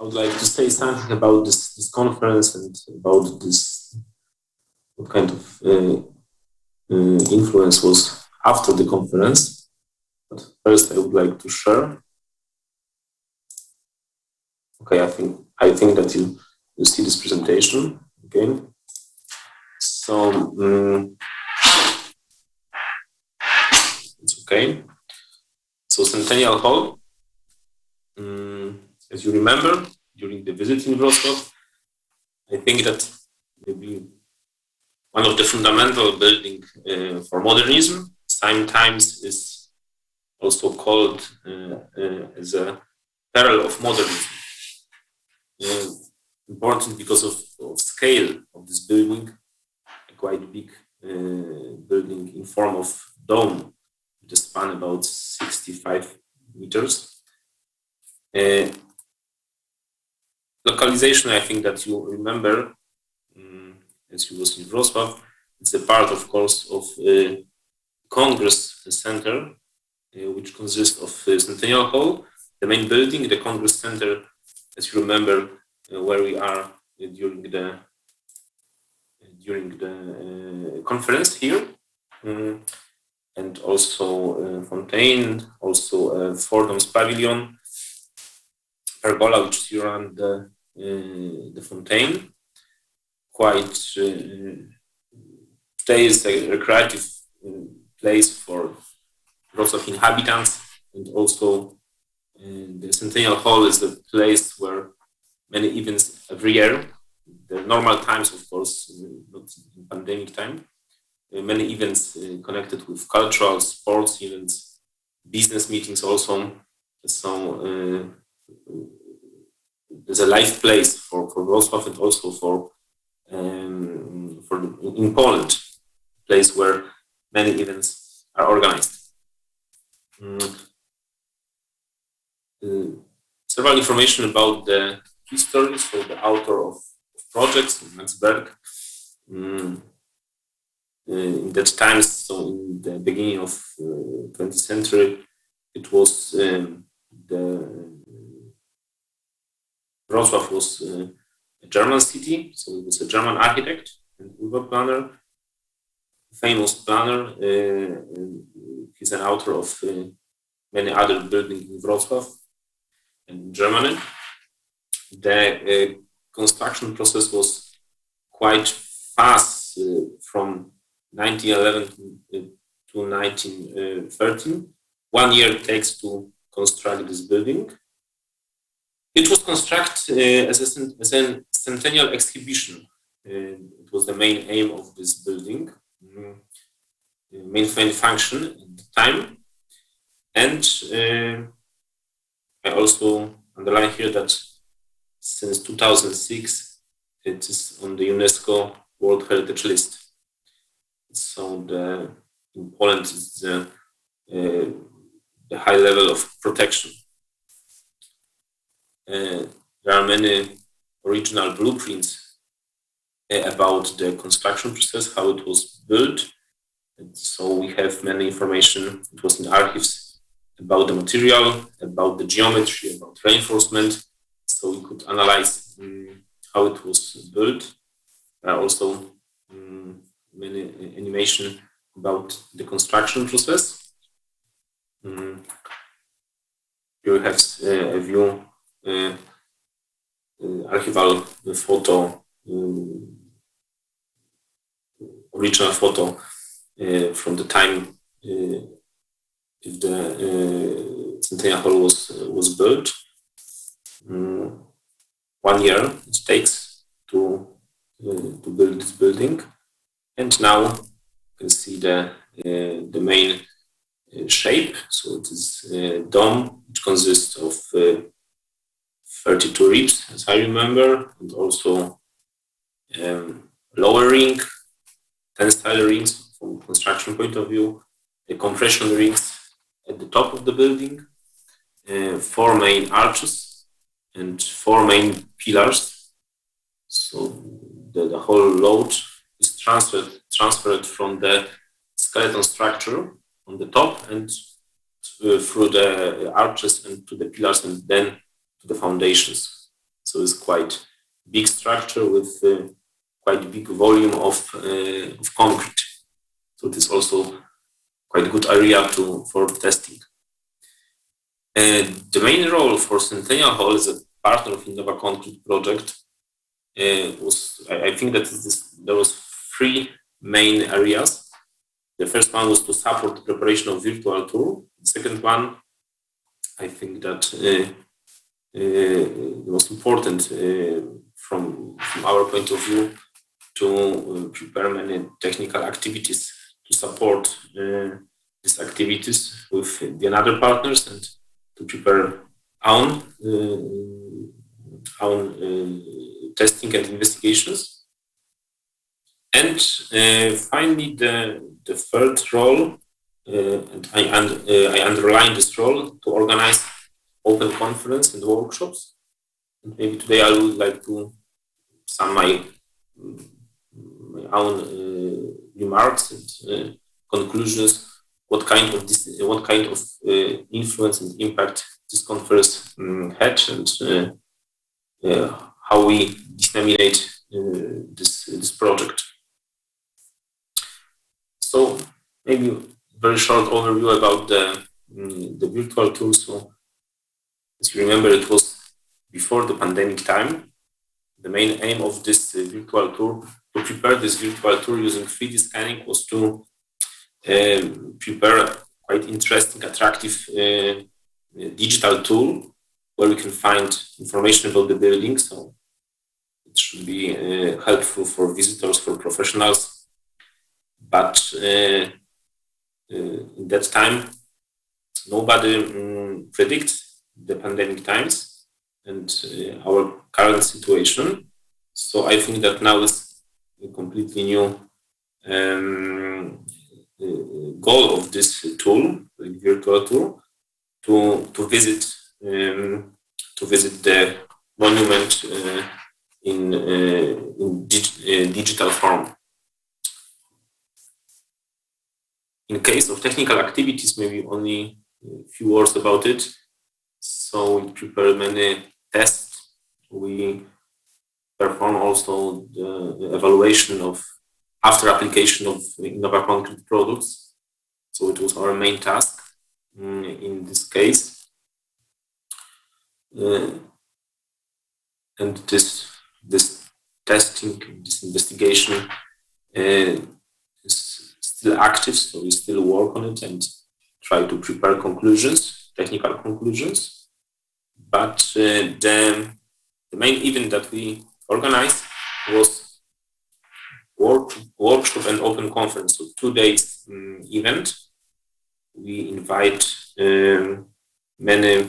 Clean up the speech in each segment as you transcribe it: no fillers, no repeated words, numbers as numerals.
I would like to say something about this conference and about this, what kind of influence was after the conference. But first, I would like to share. Okay, I think that you see this presentation again. So it's okay. So Centennial Hall, as you remember, during the visit in Wrocław, I think that maybe one of the fundamental building for modernism, sometimes is also called as a pearl of modernism. Important because of scale of this building, a quite big building in form of dome, with a span about 65 meters. Localization, I think that you remember, as you was in Wrocław, it's a part, of course, of Congress Center, which consists of Centennial Hall, the main building, the Congress Center, as you remember, where we are during the conference here, and also Fontaine, also Fordham's Pavilion, pergola which surround the Fontaine. Quite today is a recreative place for lots of inhabitants, and also the Centennial Hall is a place where many events every year. The normal times, of course, not in pandemic time. Many events connected with cultural, sports events, business meetings also. So there's a live place for Wrocław and also for in Poland, place where many events are organized. Several information about the history, so the author of projects, Max Berg. In that time, so in the beginning of 20th century, it was Wrocław was a German city, so it was a German architect and urban planner, famous planner. He's an author of many other buildings in Wrocław and in Germany. The construction process was quite fast from 1911 to 1913. 1 year takes to construct this building. It was constructed as a centennial exhibition. It was the main aim of this building, main function at the time. And I also underline here that since 2006, it is on the UNESCO World Heritage List. So in Poland, it's the high level of protection. There are many original blueprints about the construction process, how it was built. And so we have many information. It was in the archives about the material, about the geometry, about reinforcement. So we could analyze how it was built. There are also many animation about the construction process. Here we have a view, archival photo, original photo from the time if the Centennial Hall was built. 1 year it takes to build this building, and now you can see the main shape. So it is a dome which consists of 32 ribs, as I remember, and also lower ring, tensile rings from construction point of view, the compression rings at the top of the building, 4 main arches and 4 main pillars. So the whole load is transferred from the skeleton structure on the top and through the arches and to the pillars and then to the foundations. So it's quite big structure with quite big volume of concrete. So it is also quite good area for testing. The main role for Centennial Hall as a partner of INNOVACONCRETE project was, I think that there was three main areas. The first one was to support the preparation of virtual tour. The second one, I think that it was important from our point of view to prepare many technical activities to support these activities with the other partners and to prepare own testing and investigations. And finally, the third role, and I underline this role, to organize open conference and workshops. And maybe today I would like to sum my own remarks and conclusions. What kind of influence and impact this conference had, and how we disseminate this project. So maybe very short overview about the virtual tour. So as you remember, it was before the pandemic time. The main aim of this virtual tour, to prepare this virtual tour using 3D scanning, was to prepare a quite interesting, attractive digital tool where we can find information about the building. So it should be helpful for visitors, for professionals. But in that time, nobody predicts the pandemic times and our current situation. So I think that now is a completely new goal of this tool, the virtual tool, to visit the monument in digital form. In case of technical activities, maybe only a few words about it. So we prepare many tests. We perform also the evaluation of after application of INNOVACONCRETE products. So it was our main task in this case. And this testing, this investigation is still active, so we still work on it and try to prepare conclusions, technical conclusions. But the main event that we organized was workshop and open conference, so 2 days event. We invite many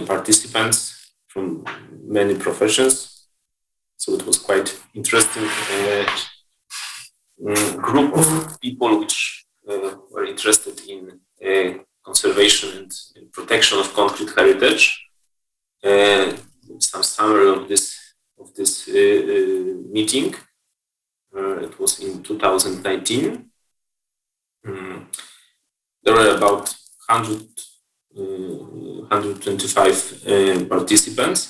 participants from many professions, so it was quite interesting group of people which were interested in conservation and protection of concrete heritage. Some summary of this meeting. It was in 2019. There were about 125 participants,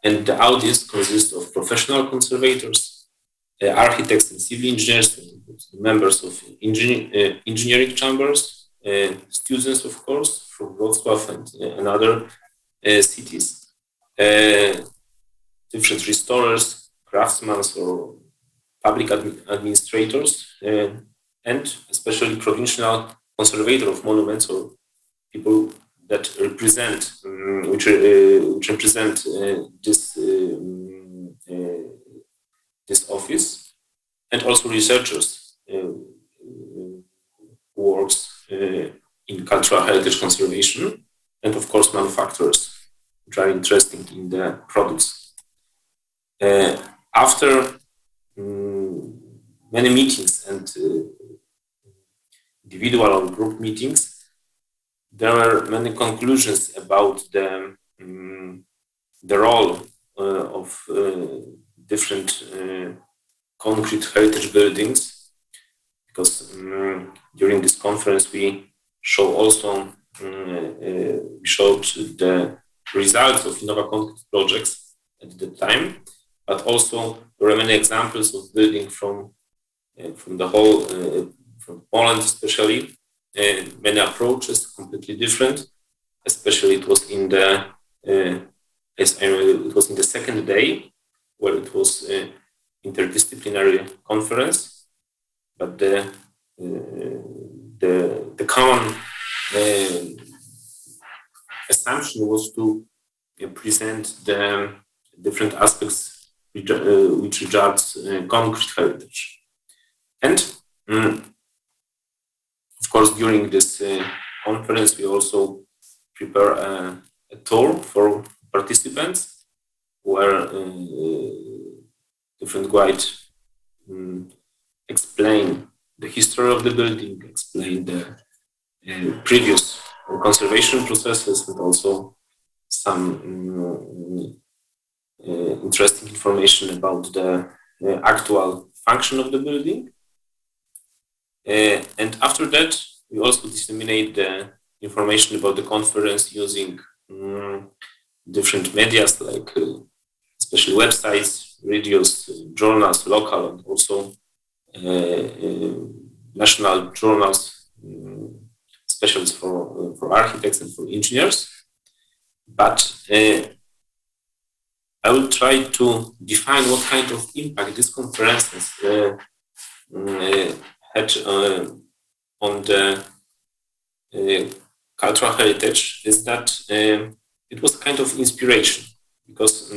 and the audience consists of professional conservators, architects and civil engineers, members of engineering chambers, students, of course, from Wrocław and other cities, different restorers, craftsmen or public administrators, and especially provincial conservator of monuments or people that represent, which represent this office, and also researchers who works in cultural heritage conservation, and of course manufacturers which are interested in the products. After many meetings and individual or group meetings, there were many conclusions about the role of different concrete heritage buildings, because during this conference we showed the results of INNOVACONCRETE projects at the time, but also there are many examples of building from the whole, from Poland especially, many approaches completely different. Especially it was in the it was in the second day where it was interdisciplinary conference, but the common assumption was to present the different aspects which regards concrete heritage. And of course, during this conference, we also prepare a tour for participants where different guides explain the history of the building, explain the previous conservation processes, and also some interesting information about the actual function of the building. And after that, we also disseminate the information about the conference using different medias, like especially websites, radios, journals, local, and also national journals, especially for architects and for engineers. But I will try to define what kind of impact these conferences had on the cultural heritage. Is that it was kind of inspiration, because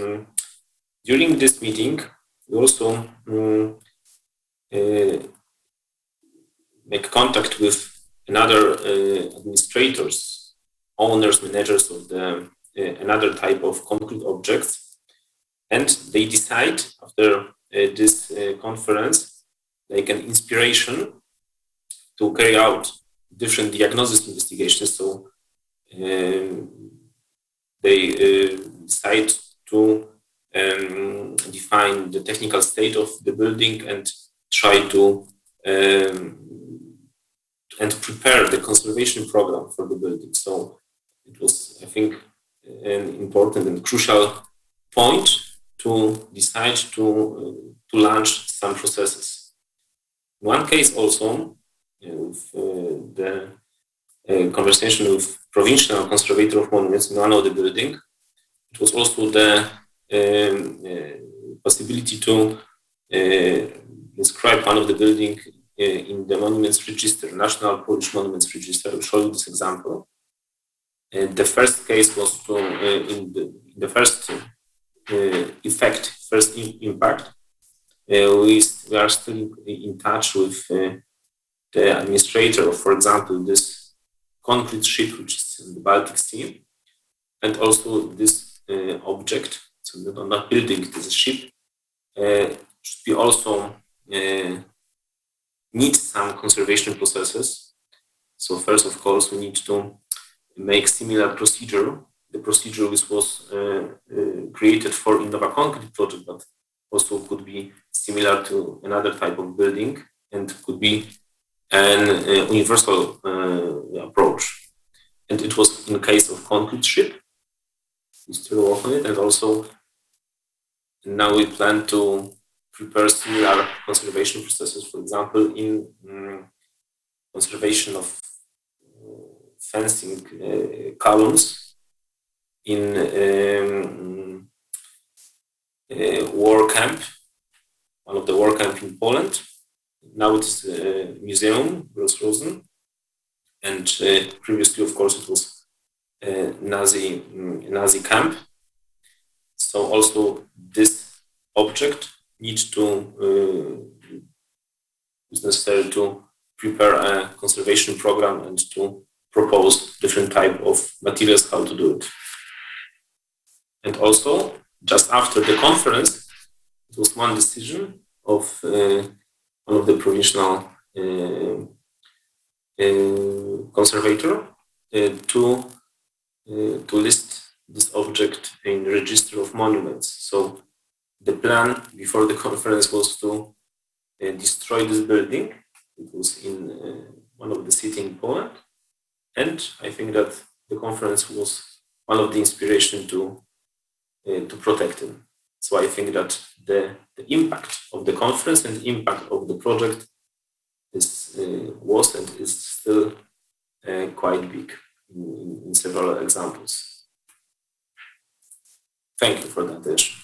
during this meeting we also make contact with another administrators, owners, managers of the another type of concrete objects, and they decide after this conference, like an inspiration to carry out different diagnosis investigations. So they decide to define the technical state of the building and try to and prepare the conservation program for the building. So it was, I think, an important and crucial point to decide to launch some processes. One case also, with the conversation with provincial conservator of monuments in one of the building, it was also the possibility to inscribe one of the building in the monuments register, National Polish Monuments Register. I'll show you this example. The first case was to, in the first effect, first impact, we are still in touch with the administrator of, for example, this concrete ship, which is in the Baltic Sea, and also this object, so not building, it is a ship, should be also need some conservation processes. So first, of course, we need to make similar procedure. The procedure which was created for INNOVACONCRETE project, but also could be similar to another type of building and could be an universal approach. And it was in case of concrete ship. We still work on it, and also now we plan to prepare similar conservation processes, for example, in conservation of fencing columns in war camp, one of the war camp in Poland. Now it's a museum, Grossrosen, and previously, of course, it was a Nazi camp. So also this object needs to is necessary to prepare a conservation program and to propose different type of materials how to do it. And also, just after the conference, it was one decision of one of the provincial conservator to list this object in the register of monuments. So the plan before the conference was to destroy this building. It was in one of the cities in Poland, and I think that the conference was one of the inspiration to protect him. So I think that the impact of the conference and the impact of the project was and is still quite big in several examples. Thank you for the attention.